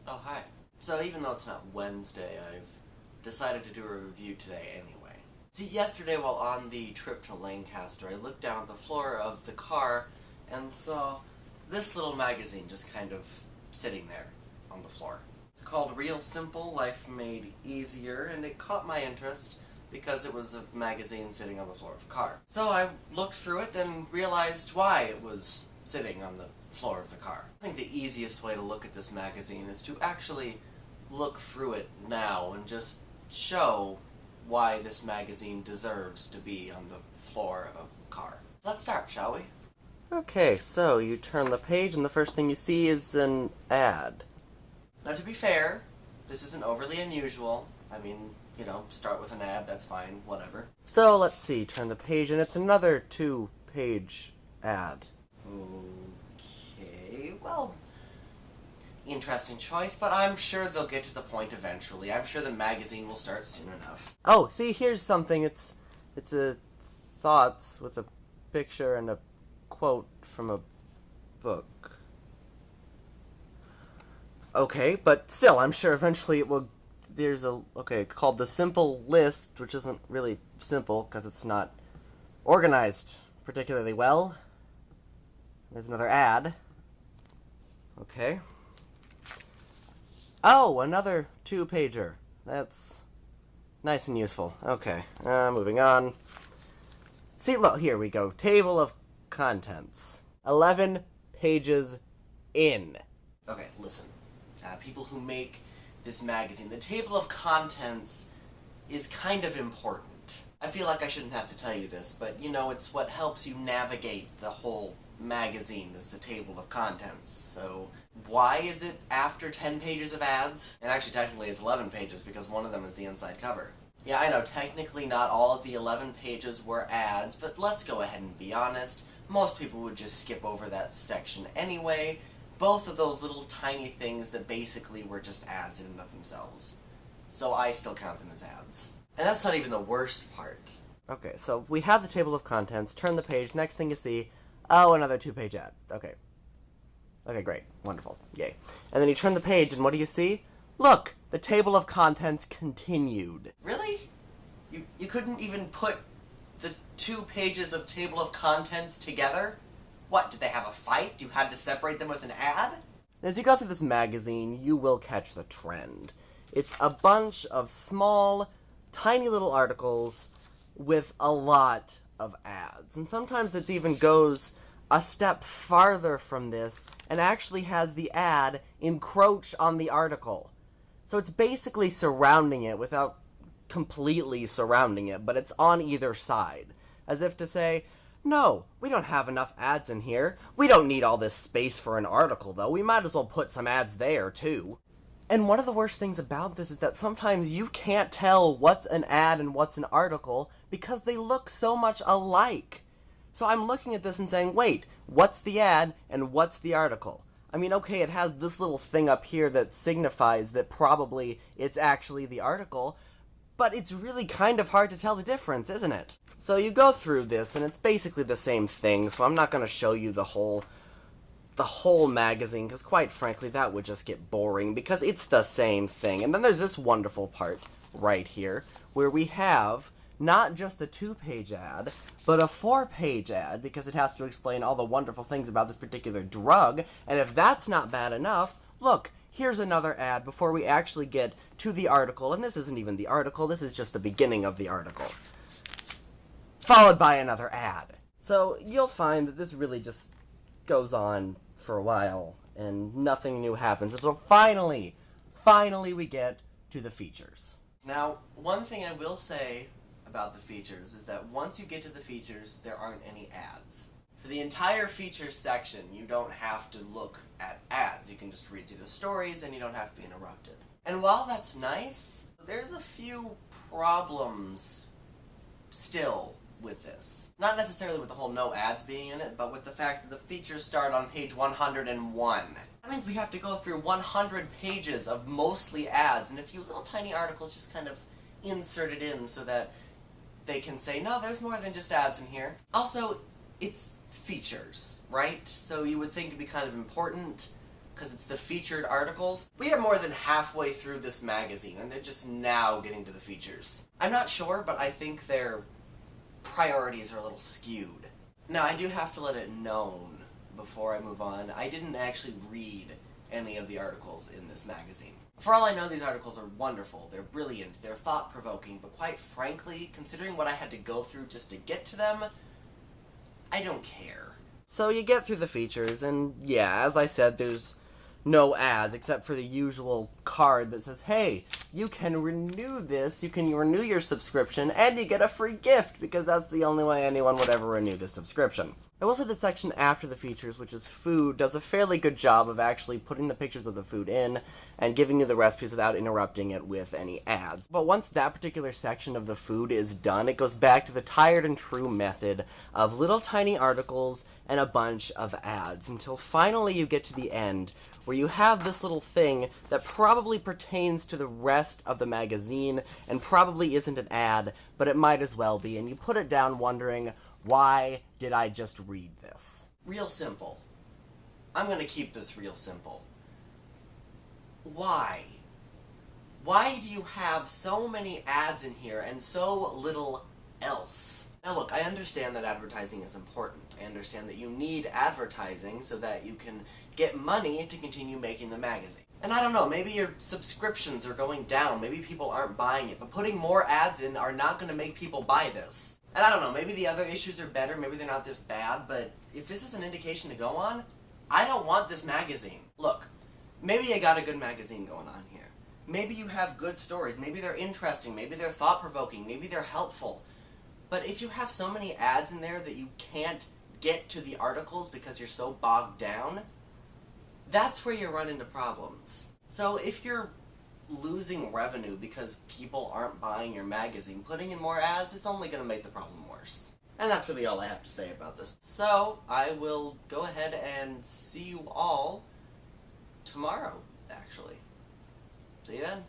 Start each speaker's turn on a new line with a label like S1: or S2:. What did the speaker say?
S1: Oh, hi. So even though it's not Wednesday, I've decided to do a review today anyway. See, yesterday while on the trip to Lancaster, I looked down at the floor of the car and saw this little magazine just kind of sitting there on the floor. It's called Realsimple, Life Made Easier, and it caught my interest because it was a magazine sitting on the floor of a car. So I looked through it and realized why it was sitting on the floor of the car. I think the easiest way to look at this magazine is to actually look through it now and just show why this magazine deserves to be on the floor of a car. Let's start, shall we? Okay, so you turn the page and the first thing you see is an ad. Now to be fair, this isn't overly unusual. I mean, you know, start with an ad, that's fine, whatever. So let's see, turn the page and it's another 2-page ad. Okay, well, interesting choice, but I'm sure they'll get to the point eventually. I'm sure the magazine will start soon enough. Oh, see, here's something. It's a thoughts with a picture and a quote from a book. Okay, but still, I'm sure eventually it will. There's called the Simple List, which isn't really simple because it's not organized particularly well. There's another ad. Okay. Oh, another 2-pager. That's nice and useful. Okay, moving on. See, look, here we go. Table of contents. 11 pages in. Okay, listen. People who make this magazine, the table of contents is kind of important. I feel like I shouldn't have to tell you this, but, you know, it's what helps you navigate the whole magazine is the table of contents. So why is it after 10 pages of ads? And actually technically it's 11 pages because one of them is the inside cover. Yeah, I know, technically not all of the 11 pages were ads, but let's go ahead and be honest. Most people would just skip over that section anyway. Both of those little tiny things that basically were just ads in and of themselves. So I still count them as ads. And that's not even the worst part. Okay, so we have the table of contents, turn the page, next thing you see, oh, another 2-page ad. Okay. Okay, great. Wonderful. Yay. And then you turn the page, and what do you see? Look! The table of contents continued. Really? You couldn't even put the 2 pages of table of contents together? What, did they have a fight? You had to separate them with an ad? As you go through this magazine, you will catch the trend. It's a bunch of small, tiny little articles with a lot of ads. And sometimes it even goes a step farther from this and actually has the ad encroach on the article. So it's basically surrounding it without completely surrounding it, but it's on either side. As if to say, no, we don't have enough ads in here. We don't need all this space for an article, though. We might as well put some ads there, too. And one of the worst things about this is that sometimes you can't tell what's an ad and what's an article because they look so much alike. So I'm looking at this and saying, wait, what's the ad and what's the article? I mean, okay, it has this little thing up here that signifies that probably it's actually the article, but it's really kind of hard to tell the difference, isn't it? So you go through this, and it's basically the same thing, so I'm not going to show you the whole magazine, because quite frankly, that would just get boring, because it's the same thing. And then there's this wonderful part right here, where we have not just a 2-page ad, but a 4-page ad, because it has to explain all the wonderful things about this particular drug, and if that's not bad enough, look, here's another ad before we actually get to the article, and this isn't even the article, this is just the beginning of the article. Followed by another ad. So you'll find that this really just goes on for a while, and nothing new happens until finally we get to the features. Now, one thing I will say about the features is that once you get to the features, there aren't any ads. For the entire features section, you don't have to look at ads. You can just read through the stories and you don't have to be interrupted. And while that's nice, there's a few problems still with this. Not necessarily with the whole no ads being in it, but with the fact that the features start on page 101. That means we have to go through 100 pages of mostly ads and a few little tiny articles just kind of inserted in so that they can say, no, there's more than just ads in here. Also, it's features, right? So you would think it'd be kind of important because it's the featured articles. We are more than halfway through this magazine, and they're just now getting to the features. I'm not sure, but I think their priorities are a little skewed. Now, I do have to let it known before I move on, I didn't actually read any of the articles in this magazine. For all I know, these articles are wonderful, they're brilliant, they're thought-provoking, but quite frankly, considering what I had to go through just to get to them, I don't care. So you get through the features, and yeah, as I said, there's no ads except for the usual card that says, hey, you can renew this, you can renew your subscription, and you get a free gift, because that's the only way anyone would ever renew this subscription. I will say the section after the features, which is food, does a fairly good job of actually putting the pictures of the food in and giving you the recipes without interrupting it with any ads. But once that particular section of the food is done, it goes back to the tired and true method of little tiny articles and a bunch of ads, until finally you get to the end, where you have this little thing that probably pertains to the rest of the magazine, and probably isn't an ad, but it might as well be, and you put it down wondering, why did I just read this? Real simple. I'm gonna keep this real simple. Why? Why do you have so many ads in here and so little else? Now look, I understand that advertising is important. I understand that you need advertising so that you can get money to continue making the magazine. And I don't know, maybe your subscriptions are going down, maybe people aren't buying it, but putting more ads in are not going to make people buy this. And I don't know, maybe the other issues are better, maybe they're not this bad, but if this is an indication to go on, I don't want this magazine. Look, maybe you got a good magazine going on here. Maybe you have good stories, maybe they're interesting, maybe they're thought-provoking, maybe they're helpful. But if you have so many ads in there that you can't get to the articles because you're so bogged down, that's where you run into problems. So if you're losing revenue because people aren't buying your magazine, putting in more ads is only going to make the problem worse. And that's really all I have to say about this. So I will go ahead and see you all tomorrow, actually. See you then.